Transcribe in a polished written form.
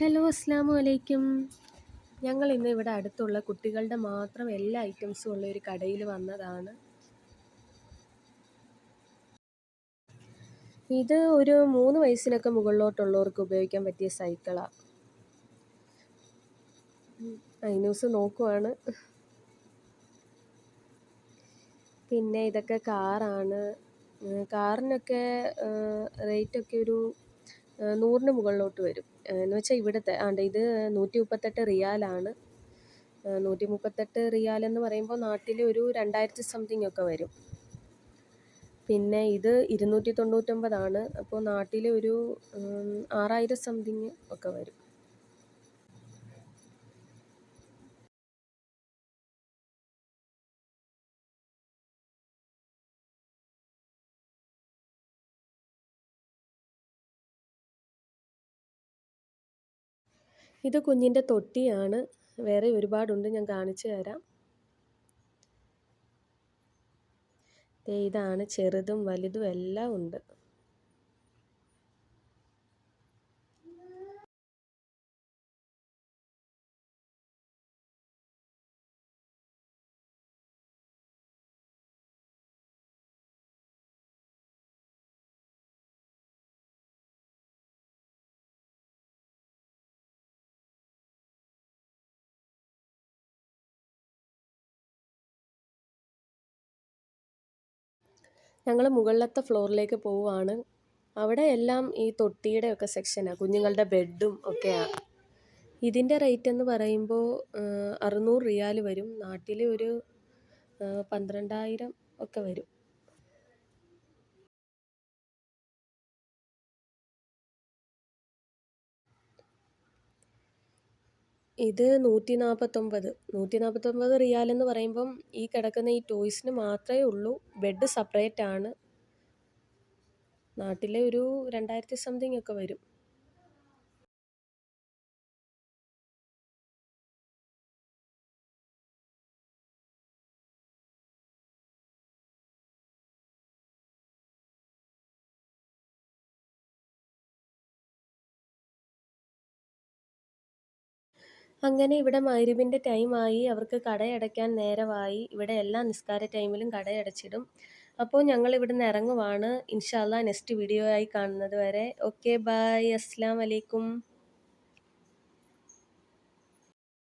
Hello, അസ്സലാമു അലൈക്കും. ഞങ്ങൾ ഇന്ന് ഇവിടെ അടുത്തുള്ള കുട്ടികളുടെ മാത്രം എല്ലാ ഐറ്റംസും ഉള്ള ഒരു കടയിൽ വന്നതാണ്. ഇത് ഒരു 3 വയസ്സിനൊക്കെ മുകളിലോട്ടുള്ളവർക്ക് ഉപയോഗിക്കാൻ പറ്റിയ സൈക്കിളാണ്. ഐനൂസ് നോക്കുവാണ്. പിന്നെ ഇതൊക്കെ കാറാണ്. കാറിനൊക്കെ റേറ്റൊക്കെ ഒരു 100ന് മുകളിലോട്ട് വരും. എന്ന് വെച്ചാൽ ഇവിടുത്തെ ഇത് 138 റിയാലാണ്. 138 റിയാൽ എന്ന് പറയുമ്പോൾ നാട്ടിൽ ഒരു 2000 സംതിങ് ഒക്കെ വരും. പിന്നെ ഇത് 299 അപ്പോൾ നാട്ടിൽ ഒരു 6000 സംതിങ് ഒക്കെ വരും. ഇത് കുഞ്ഞിൻ്റെ തൊട്ടിയാണ്. വേറെ ഒരുപാടുണ്ട്, ഞാൻ കാണിച്ചു തരാം. ഇതാണ്, ചെറുതും വലുതും എല്ലാം ഉണ്ട്. ഞങ്ങൾ മുകളിലത്തെ ഫ്ലോറിലേക്ക് പോവുകയാണ്. അവിടെ എല്ലാം ഈ തൊട്ടിയുടെ ഒക്കെ സെക്ഷനാണ്, കുഞ്ഞുങ്ങളുടെ ബെഡും ഒക്കെയാണ്. ഇതിൻ്റെ റേറ്റ് എന്ന് പറയുമ്പോൾ 600 റിയാൽ വരും. നാട്ടിൽ ഒരു 12,000 ഒക്കെ വരും. ഇത് 149 റിയാൽ എന്ന് പറയുമ്പം ഈ കിടക്കുന്ന ഈ ടോയ്സിന് മാത്രമേ ഉള്ളൂ. ബെഡ് സെപ്പറേറ്റ് ആണ്. നാട്ടിലെ ഒരു 2000 സംതിങ് ഒക്കെ വരും. അങ്ങനെ ഇവിടെ മഗ്‌രിബിൻ്റെ ടൈമായി. അവർക്ക് കടയടയ്ക്കാൻ നേരമായി. ഇവിടെ എല്ലാ നിസ്കാര ടൈമിലും കടയടച്ചിടും. അപ്പോൾ ഞങ്ങൾ ഇവിടുന്ന് ഇറങ്ങുവാണ്. ഇൻഷാ അല്ലാഹ് നെക്സ്റ്റ് വീഡിയോ ആയി കാണുന്നത് വരെ ഓക്കെ ബൈ, അസ്സലാമു അലൈക്കും.